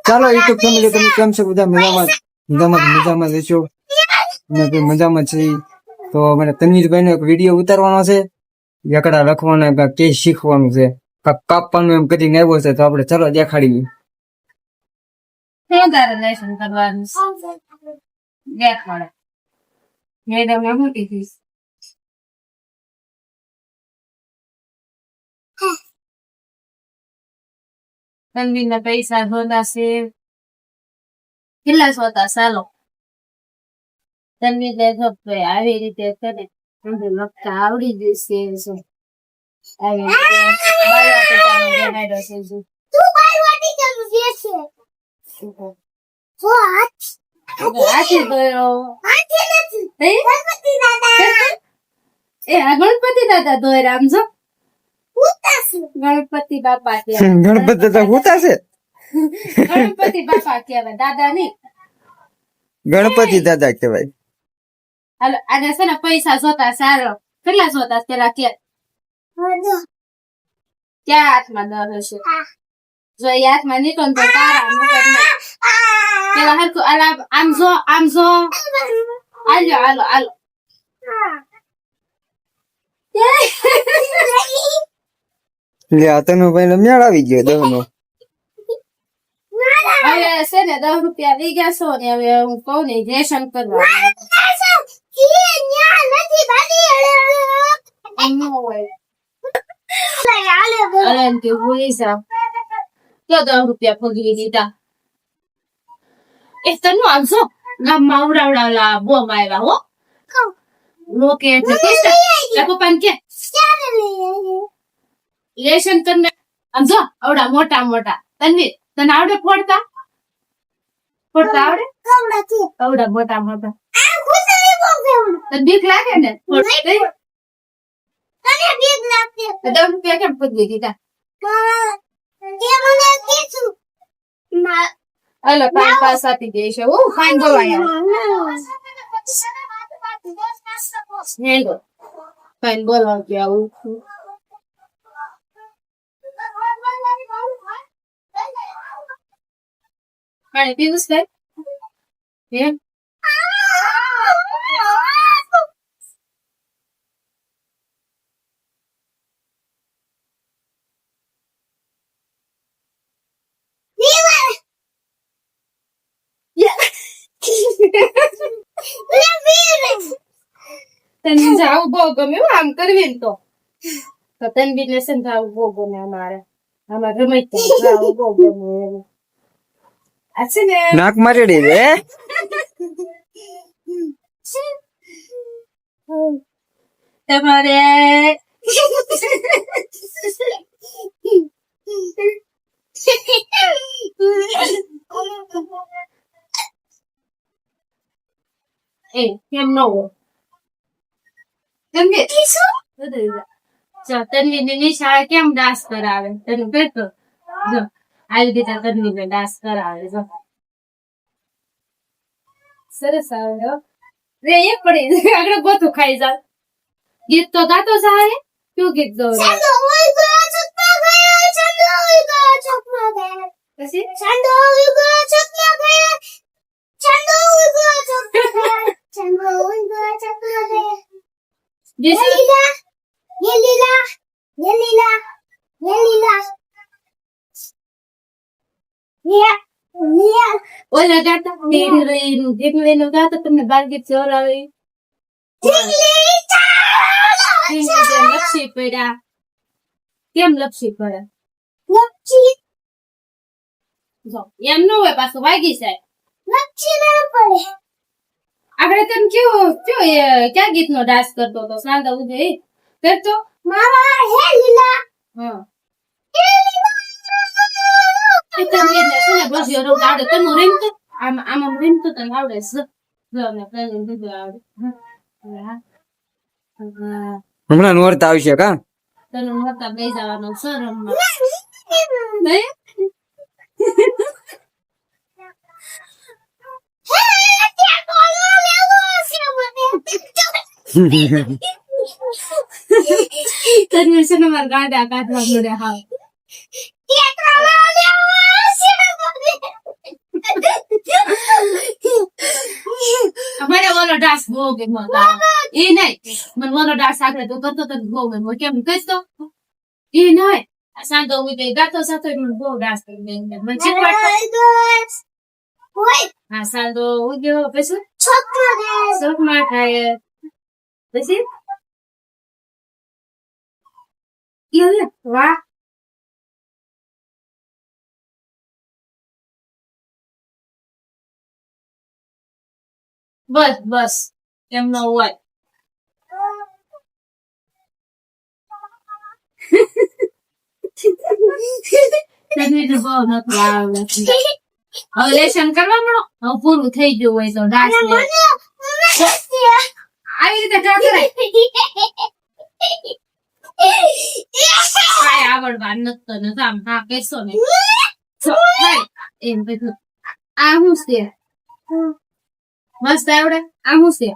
ચાલો YouTube family, તમે કેમ છો? બધા મજામાં રહેશો ને? મજામાં છે. તો મને તનવીરભાઈ નો એક વિડીયો ઉતારવાનો છે, એકડા લખવાના, કે શીખવાનું છે, કાપવાનું એમ કરીને આવ્યો છે. તો આપણે ચાલો દેખાડીએ. લેસન કરવાનું દેખાડે મેડમ એ મોટી ફીસ તનવીર ના પૈસા હોતા છે કેટલા હોતા ચાલો તનવીર ને આવી રીતે કરે લખતા આવડી જશે આવી ગણપતિ દાદા દોર આમ જો ગણપતિ બાપા ગણપતિ દાદા હોતા છે. ગણપતિ બાપા કહેવાય, દાદા નહીં. ગણપતિ દાદા કહેવાય. હાલો આને છે ને પૈસા જોતા સારો કેટલા જોતા પેલા કે ક્યાં હાથમાં દર હશે? જો એ હાથમાં નીકળ તો તારા પેલા હરખું આમ જો હાલો હાલો હાલો લે આ તનુભાઈ નો મેળ આવી ગયો દહનો. હવે છે ને 10 રૂપિયા લઈ ગયા છો ને હવે હું કહું ને રેશન કરવા તો 10 રૂપિયા ફગવી દીધા. એ તનું આમ છો ગામમાં ઉડાવડાવલા બોમ આવ્યા હો લોકે પપ્પાને કે લેશન કરને આમ જો આવડા મોટા મોટા તન્વીર તને આવડે ફોડતા આવડે આવડા મોટા મોટા તને બીક લાગે ને? 10 રૂપિયા કેમ ફગવી દીધા? અલો પાંચ પાસ આપી દે છે. હું ફાઈન બોલાયા ફાઈન બોલાવ કે આવું પાણી પીવું છે એમ તને જાવું બહુ ગમે આમ કરવી ને તો તનવીર ને છે ને જાવું બહુ ગમે અમારે ગમે જાવું બહુ ગમે આ છે ને નાક મારી દે તમારે એ કેમ ન હોય તનવીર ની નિશાળા કેમ ડાન્સ કરાવે તને કહેતો જો આવી રીતે તનવીર ને ડાન્સ કરાવે જો સરસ આવે રે એ પડી આગળ ગોતું ખાઈ જાવ ગીત તો ગાતો જાય કયું ગીત ગૌરવ પછી ઓલા ગાતા ઢીકલી નું ગાતા તમને બાર ગીત જોરાવે લપસી પડ્યા કેમ લપસી પડે એમ ન હોય પાછું વાગી જાય આગળ તને કેવું ક્યાં ગીત નો ડાન્સ કરતો હતો સાંદા ઉદય કરતો હમણાં નોરતા આવશે કા તને નોરતા બે જવાનો શરમ તને છે ને મારા ગાડા કાઢવા મળે હા ડાન્સ બહુ ગમ્યો એ નહીં મને મોનો ડાન્સ આગળ તો કરતો તો બહુ ગમ્યો કેમ કહીશ તો એ નહીં સાંતો હું કઈ ગાતો સાતો મને બહુ ડાન્સ કરી મને શીખવાડતો હા સાંતો હું ગયો પછી ચોકમાં ખાય પછી વાહ બસ બસ એમનો હોય તને બહુ નથી આવે હવે લેશન કરવા મળો હવે પૂરું થઈ ગયું હોય તો ડાન્સ આવી રીતે જા કરાય કાંઈ આવડવા નથી આમ હા કહેશો ને એમ બધું આ શું છે મસ્ત આવડે આ શું છે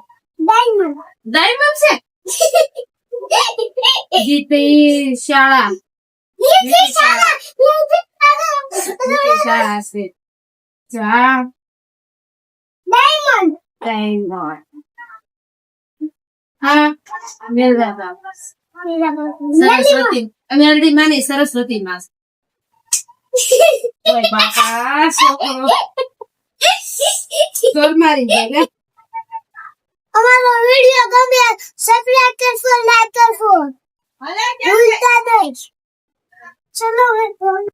ડાયમંડ છે ગીતી શાળા શાળા છે જા ડાયમંડ હા મેલવા સરસ્વતી મેલડી માની સરસ્વતી માં ઓય બાપા છોકરો તોલ મારી જાય અમારો વિડિયો ગમે સબસ્ક્રાઇબ કરશો લાઈક કરશો ભૂલતા નહીં ચલો